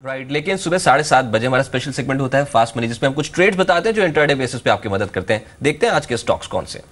Right, लेकिन सुबह 7:30 बजे हमारा स्पेशल सेगमेंट होता है फास्ट मनी, जिसमें हम कुछ ट्रेड्स बताते हैं जो इंट्राडे बेसिस पे आपकी मदद करते हैं। देखते हैं आज के स्टॉक्स कौन से।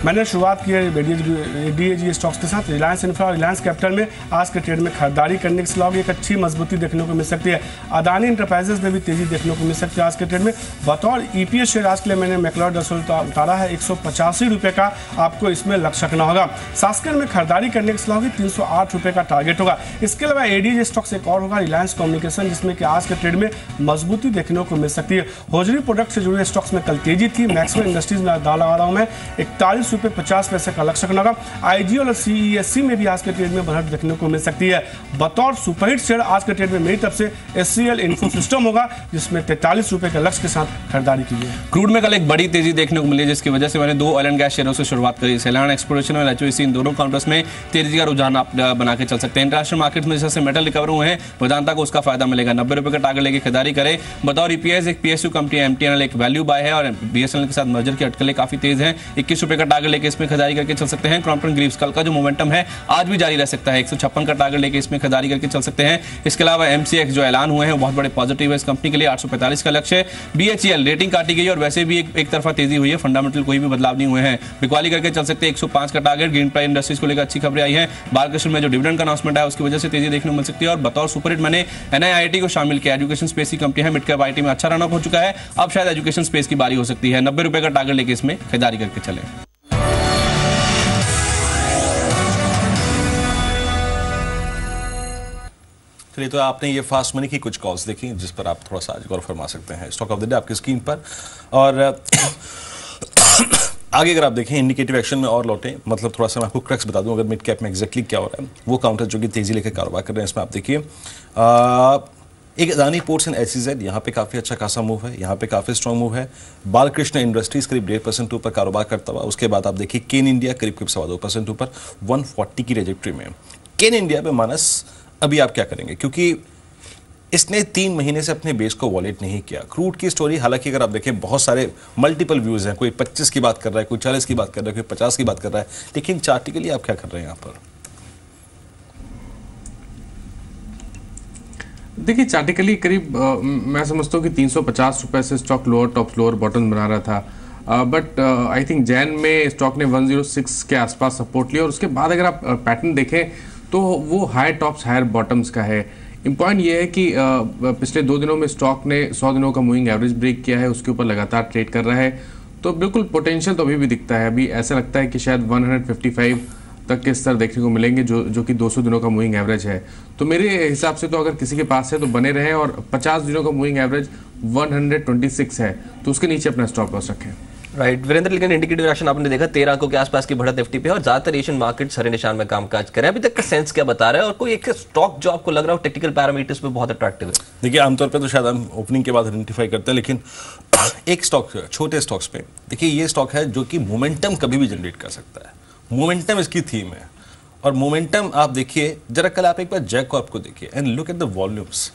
मैंने शुरुआत की है डीएजी स्टॉक्स के साथ। रिलायंस इंफ्रा और रिलायंस कैपिटल में आज के ट्रेड में खरीदारी करने के सलाह एक अच्छी मजबूती देखने को मिल सकती है। अदानी इंटरप्राइजेज में भी तेजी देखने को मिल सकती है आज के ट्रेड में। बतौर ईपीएस शेयर आज के लिए मैंने मैक्लोड उतारा है 185 रुपये का, आपको इसमें लक्ष्य रखना होगा। सास्कर में खरीदारी करने की सलाह होगी, 308 रुपये का टारगेट होगा। इसके अलावा एडीजी स्टॉक्स एक और होगा रिलायंस कम्युनिकेशन, जिसमें कि आज के ट्रेड में मजबूती देखने को मिल सकती है। होजरी प्रोडक्ट से जुड़े स्टॉक्स में कल तेजी थी। मैक्सिमम इंडस्ट्रीज में दाव लगा रहा हूँ मैं, 41.50 का लक्ष्य रखना होगा। आईजीएल और सीईएससी में भी आज के ट्रेड में बढ़त देखने को मिल सकती है। बतौर सुपरहिट शेयर आज के ट्रेड में मेरी तरफ से एचसीएल इन्फो सिस्टम होगा, जिसमें 43 रुपये के लक्ष्य के साथ खरीदारी की है। क्रूड में कल एक बड़ी तेजी देखने को मिली, जिसकी वजह से मैंने 2 ऑयल एंड गैस शेयरों से शुरुआत करी। सेलाना एक्सप्लोरेशन और एचओसी, इन दोनों काउंटर्स में तेजी का रुझान आप बना के चल सकते हैं। इंटरनेशनल मार्केट में जैसे मेटल रिकवर हुए हैं, वेदांता को उसका फायदा मिलेगा। 90 रुपये का टारगेट लेके खरीदारी करें। बतौर ईपीएस एक पीएसयू कंपनी एमटीएनएल एक वैल्यू बाय है और बीएसएनएल के साथ मर्जर की अटकलें काफी तेज हैं। 21 रुपये का टारगेट लेके इसमें खरीदारी करके चल सकते हैं। क्रॉम्पटन ग्रीव्स कल का जो मोमेंटम है आज भी जारी रह सकता है। 156 का टारगेट लेके इसमें खरीदारी करके चल सकते हैं। इसके अलावा एमसीएक्स जो ऐलान हुए हैं बहुत बड़े पॉजिटिव है इस कंपनी के लिए, 845 का लक्ष्य है। बीएचईएल रेटिंग काटी गई और वैसे भी एक तरफा तेजी हुई है, फंडामेंटल कोई भी बदलाव नहीं हुए हैं। बिकवाली करके चल सकते हैं। 105 का टारगेट। ग्रीन प्राइस इंडस्ट्रीज को लेकर अच्छी खबरें आई है। बालकृष्ण में जो डिविडेंड का अनाउंसमेंट है उसकी वजह से तेजी देखने को मिल सकती है। और बतौर सुपरहिट मैंने एनआईआईटी को शामिल किया। एजुकेशन स्पेस की कंपनी है, मिड कैप आईटी में अच्छा रनअप हो चुका है। अब शायद एजुकेशन स्पेस की बारी हो सकती है। 90 रुपये का टारगेट लेके इसमें खरीदारी करके चले। तो आपने ये फास्ट मनी की कुछ कॉल्स देखी जिस पर आप थोड़ा सा आज गौर फरमा सकते हैं। स्टॉक ऑफ द डे आपकी स्क्रीन पर। और आगे अगर आप देखें इंडिकेटिव एक्शन में और लौटें, मतलब थोड़ा सा मैं आपको क्रक्स बता दूं अगर मिड कैप में एग्जैक्टली क्या हो रहा है। वो काउंटर जो कि तेजी लेकर कारोबार कर रहे हैं, इसमें आप देखिए एक अदानी पोर्ट्स एंड एसईजेड, यहाँ पे काफ़ी अच्छा खासा मूव है, यहाँ पे काफ़ी स्ट्रॉन्ग मूव है। बालकृष्ण इंडस्ट्रीज करीब 1.5% ऊपर कारोबार करता हुआ। उसके बाद आप देखिए केन इंडिया करीब 2.25% ऊपर 140 की ट्रैजेक्टरी में। केन इंडिया पे मानस अभी आप क्या करेंगे, क्योंकि इसने 3 महीने से अपने बेस को वॉलेट नहीं किया। क्रूड की स्टोरी हालांकि अगर आप देखें बहुत सारे मल्टीपल व्यूज हैं, कोई 25 की बात कर रहा है, कोई 40 की बात कर रहा है, कोई 50 की बात कर रहा है, लेकिन चार्टिकली आप क्या कर रहे हैं यहाँ पर? देखिए चार्टिकली करीब मैं समझता हूँ कि 350 रुपए से stock lower top lower bottom बना रहा था। बट आई थिंक जैन में स्टॉक ने 106 के आसपास सपोर्ट लिया और उसके बाद अगर आप पैटर्न देखें तो वो हायर टॉप्स हायर बॉटम्स का है। इम्पॉइंट ये है कि पिछले 2 दिनों में स्टॉक ने 100 दिनों का मूविंग एवरेज ब्रेक किया है, उसके ऊपर लगातार ट्रेड कर रहा है। तो बिल्कुल पोटेंशियल तो अभी भी दिखता है। अभी ऐसा लगता है कि शायद 155 तक के स्तर देखने को मिलेंगे जो कि 200 दिनों का मूविंग एवरेज है। तो मेरे हिसाब से तो अगर किसी के पास है तो बने रहें। और 50 दिनों का मूविंग एवरेज 126 है, तो उसके नीचे अपना स्टॉप लॉस रखें। राइट वीरेंद्र, लेकिन इंडिकेटिव एक्शन आपने देखा 13 अंकों के आसपास की बढ़त निफ्टी पे और ज्यादातर एशियन मार्केट हरे निशान में कामकाज करें। अभी तक का सेंस क्या बता रहा है और कोई एक स्टॉक जो आपको लग रहा हो टेक्निकल पैरामीटर्स पे बहुत अट्रैक्टिव है? देखिए आमतौर पे तो शायद हम ओपनिंग के बाद आइडेंटिफाई करते हैं, लेकिन एक स्टॉक छोटे स्टॉक्स पे देखिए ये स्टॉक है जो कि मोमेंटम कभी भी जनरेट कर सकता है। मोमेंटम इसकी थीम है और मोमेंटम आप देखिए जरा, कल आप एक बार जैक कॉर्प को देखिए and look at the volumes.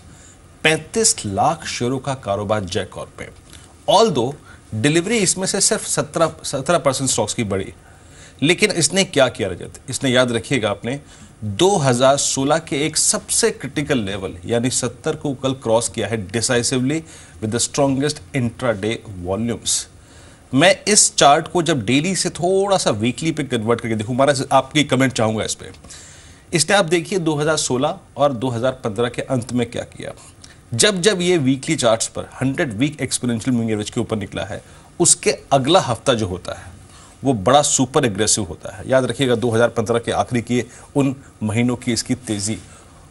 35 lakh शेयरों का कारोबार जैक कॉर्प पे। ऑल दो डिलीवरी इसमें से सिर्फ 17% स्टॉक्स की बढ़ी, लेकिन इसने क्या किया रजत, इसने याद रखिएगा आपने 2016 के एक सबसे क्रिटिकल लेवल यानी 70 को कल क्रॉस किया है decisively with the strongest intraday volumes. मैं इस चार्ट को जब डेली से थोड़ा सा वीकली पे कन्वर्ट करके देखूं, हमारा आपकी कमेंट चाहूंगा इस पे। इसने आप देखिए 2016 और 2015 के अंत में क्या किया। जब ये वीकली चार्ट्स पर 100 वीक एक्सपोनेंशियल मूविंग एवरेज के ऊपर निकला है, उसके अगला हफ्ता जो होता है वो बड़ा सुपर एग्रेसिव होता है। याद रखिएगा 2015 के आखिरी के उन महीनों की इसकी तेजी,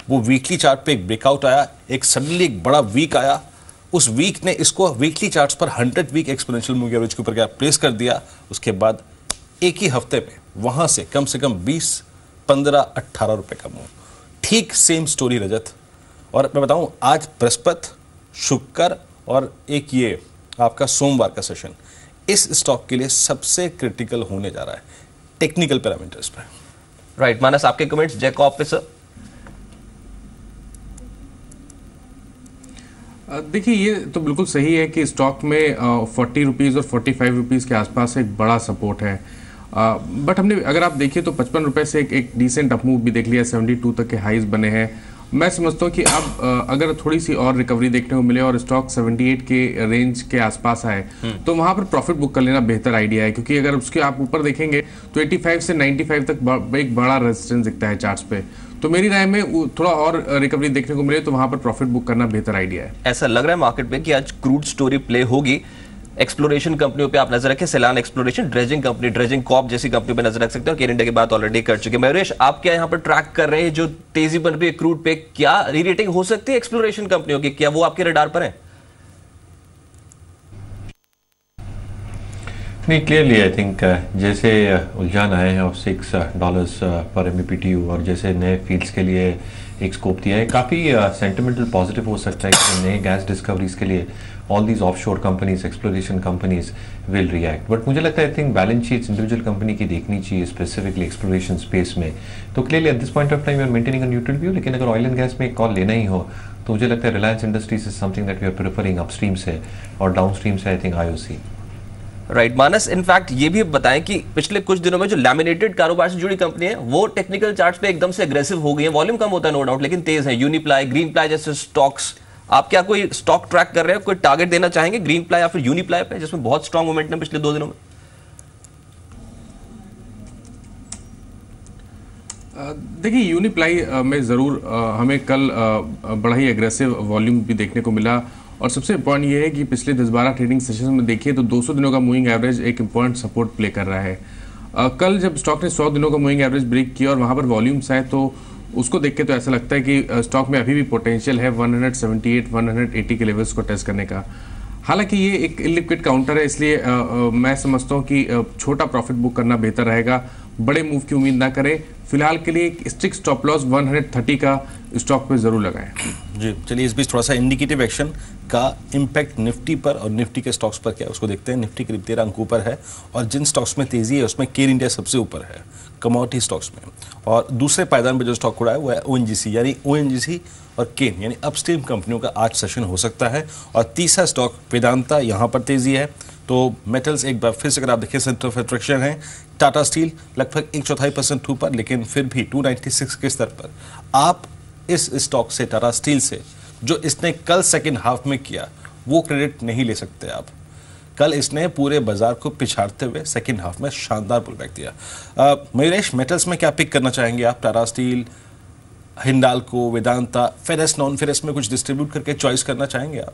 वो वीकली चार्ट पे एक ब्रेकआउट आया, एक सडनली एक बड़ा वीक आया, उस वीक ने इसको वीकली चार्ट्स पर 100 वीक एक्सपोनेंशियल मूविंग एवरेज के ऊपर क्या प्लेस कर दिया। उसके बाद एक ही हफ्ते में वहां से कम 20, 15, 18 रुपए का मूव। ठीक सेम स्टोरी रजत। और मैं बताऊं आज बृहस्पति, शुक्र और एक ये आपका सोमवार का सेशन इस स्टॉक के लिए सबसे क्रिटिकल होने जा रहा है टेक्निकल पैरामीटर्स पर। राइट मानस, आपके कमेंट्स जैकॉब पे सर? देखिए ये तो बिल्कुल सही है कि स्टॉक में 40 रुपीज़ और 45 रुपीज़ के आसपास एक बड़ा सपोर्ट है बट हमने अगर आप देखिए तो 55 रुपए से एक डिसेंट अपमूव भी देख लिया, 72 तक के हाईज बने हैं। मैं समझता हूँ कि अब अगर थोड़ी सी और रिकवरी देखने को मिले और स्टॉक 78 के रेंज के आसपास आए तो वहां पर प्रॉफिट बुक कर लेना बेहतर आइडिया है, क्योंकि अगर उसके आप ऊपर देखेंगे तो 85 से 95 तक एक बड़ा रेजिस्टेंस दिखता है चार्ट्स पे। तो मेरी राय में थोड़ा और रिकवरी देखने को मिले तो वहां पर प्रॉफिट बुक करना बेहतर आइडिया है। ऐसा लग रहा है मार्केट में कि आज क्रूड स्टोरी प्ले होगी। एक्सप्लोरेशन कंपनियों पे आप नजर रखें, Selan exploration, dredging company, dredging corp जैसी कंपनी पे नजर रख सकते हो। केयर इंडिया की बात ऑलरेडी कर चुके हैं। मयूरेश, आप क्या यहाँ पर ट्रैक कर रहे हैं जो तेजी बन रही है क्रूड पे? क्या री-रेटिंग हो सकती है एक्सप्लोरेशन कंपनियों की? क्या वो आपके रडार पर है? नहीं, क्लियरली आई थिंक जैसे उलझान आए हैं ऑफ $6 पर MMBTU और जैसे नए फील्ड्स के लिए एक स्कोप दिया है, काफ़ी सेंटिमेंटल पॉजिटिव हो सकता है कि नए गैस डिस्कवरीज के लिए all these offshore companies, exploration companies will react. But मुझे लगता है I think balance sheets individual company की देखनी चाहिए, स्पेसिफिकली एक्सप्लोरेशन स्पेस में। तो clearly at this point of time we are maintaining a neutral view, लेकिन अगर ऑयल एंड गैस में एक कॉल लेना ही हो तो मुझे लगता है Reliance Industries is something that we are preferring upstream से, और डाउनस्ट्रीम से I think IOC। Right Manas, in fact ये भी बताएं कि पिछले कुछ दिनों में जो लैमिनेटेड कारोबार से जुड़ी कंपनी है वो टेक्निकल चार्ट्स पे एकदम से एग्रेसिव हो गई है। वॉल्यूम कम होता है नो डाउट, लेकिन तेज है। यूनिप्लाई, ग्रीन प्लाई जैसे स्टॉक्स, आप क्या कोई स्टॉक ट्रैक कर रहे हो? कोई टारगेट देना चाहेंगे ग्रीन प्लाई या फिर यूनिप्लाई पे, जिसमें बहुत स्ट्रॉन्ग मोमेंटम पिछले 2 दिनों में? देखिए यूनिप्लाई में ज़रूर हमें कल बड़ा ही एग्रेसिव वॉल्यूम भी देखने को मिला, और सबसे इम्पॉर्टेंट ये है कि पिछले 10-12 ट्रेडिंग सेशन में देखिए तो 200 दिनों का मूविंग एवरेज एक इम्पॉर्टेंट सपोर्ट प्ले कर रहा है। कल जब स्टॉक ने 100 दिनों का मूविंग एवरेज ब्रेक किया और वहाँ पर वॉल्यूम्स आए तो उसको देख के तो ऐसा लगता है कि स्टॉक में अभी भी पोटेंशियल है 178-180 के लेवल्स को टेस्ट करने का। हालांकि ये एक इलिक्विड काउंटर है, इसलिए मैं समझता हूँ कि छोटा प्रॉफिट बुक करना बेहतर रहेगा, बड़े मूव की उम्मीद ना करें। फिलहाल के लिए एक स्ट्रिक्ट स्टॉप लॉस 130 का स्टॉक पे जरूर लगाएं। जी चलिए, इस बीच थोड़ा सा इंडिकेटिव एक्शन का इम्पैक्ट निफ्टी पर और निफ्टी के स्टॉक्स पर क्या है उसको देखते हैं। निफ्टी करीब 13 अंक ऊपर है और जिन स्टॉक्स में तेजी है उसमें केयर इंडिया सबसे ऊपर है कमोडिटी स्टॉक्स में, और दूसरे पायदान पर जो स्टॉक उड़ा है वो है ONGC, यानी ONGC और केन यानी अपस्ट्रीम कंपनियों का आज सेशन हो सकता है। और तीसरा स्टॉक वेदांता, यहाँ पर तेजी है। तो मेटल्स एक बार फिर से अगर आप देखिए सेंटर ऑफ अट्रैक्शन है। टाटा स्टील लगभग 1/4% ऊपर, लेकिन फिर भी 296 के स्तर पर। आप इस स्टॉक से, टाटा स्टील से, जो इसने कल सेकेंड हाफ में किया वो क्रेडिट नहीं ले सकते आप। कल इसने पूरे बाजार को पिछाड़ते हुए सेकेंड हाफ में शानदार पुलबैक दिया। मयूरेश, मेटल्स में क्या पिक करना चाहेंगे आप? टाटा स्टील, हिंडाल्को, वेदांता, फेरेस, नॉन फेरेस में कुछ डिस्ट्रीब्यूट करके चॉइस करना चाहेंगे आप?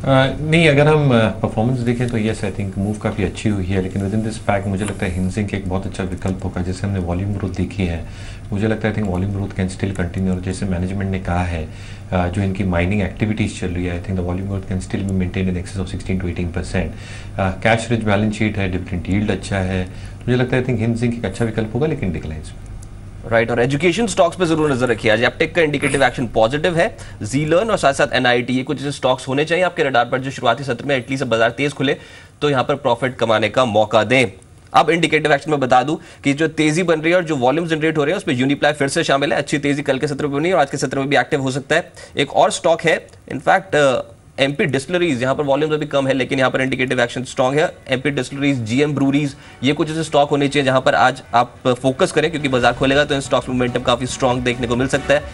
नहीं, अगर हम परफॉर्मेंस देखें तो यस आई थिंक मूव काफ़ी अच्छी हुई है, लेकिन विद इन दिस पैक मुझे लगता है हिंसिंग एक बहुत अच्छा विकल्प होगा। जैसे हमने वॉल्यूम ग्रोथ देखी है, मुझे लगता है I think volume growth can still continue, और जैसे मैनेजमेंट ने कहा है जो इनकी माइनिंग एक्टिविटीज़ चल रही है, I think the volume growth can still be maintain in excess of 16 to 18%। Cash rich balance sheet है, डिविडेंड यील्ड अच्छा है, मुझे लगता है आई थिंक हिंसिंग एक अच्छा विकल्प होगा, लेकिन डिक्लाइंस में। राइट और एजुकेशन स्टॉक्स पे जरूर नजर रखिए। आज एप्टेक का इंडिकेटिव एक्शन पॉजिटिव है। जीलर्न और साथ साथ NIT, ये कुछ ऐसे स्टॉक्स होने चाहिए आपके रडार पर जो शुरुआती सत्र में एटलीस्ट बाजार तेज खुले तो यहाँ पर प्रॉफिट कमाने का मौका दें। अब इंडिकेटिव एक्शन में बता दूं कि जो तेजी बन रही है और जो वॉल्यूम जनरेट हो रहे हैं उसमें यूनिप्लाई फिर से शामिल है। अच्छी तेजी कल के सत्र में बनी है और आज के सत्र में भी एक्टिव हो सकता है। एक और स्टॉक है इनफैक्ट MP डिस्टिलरीज, यहाँ पर वॉल्यूम अभी कम है लेकिन यहाँ पर इंडिकेटिव एक्शन स्ट्रॉन्ग है। MP डिस्टिलरीज, GM ब्रूरीज, ये कुछ ऐसे स्टॉक होने चाहिए जहां पर आज आप फोकस करें, क्योंकि बाजार खोलेगा तो इन स्टॉक्स मोमेंटम काफी स्ट्रॉन्ग देखने को मिल सकता है।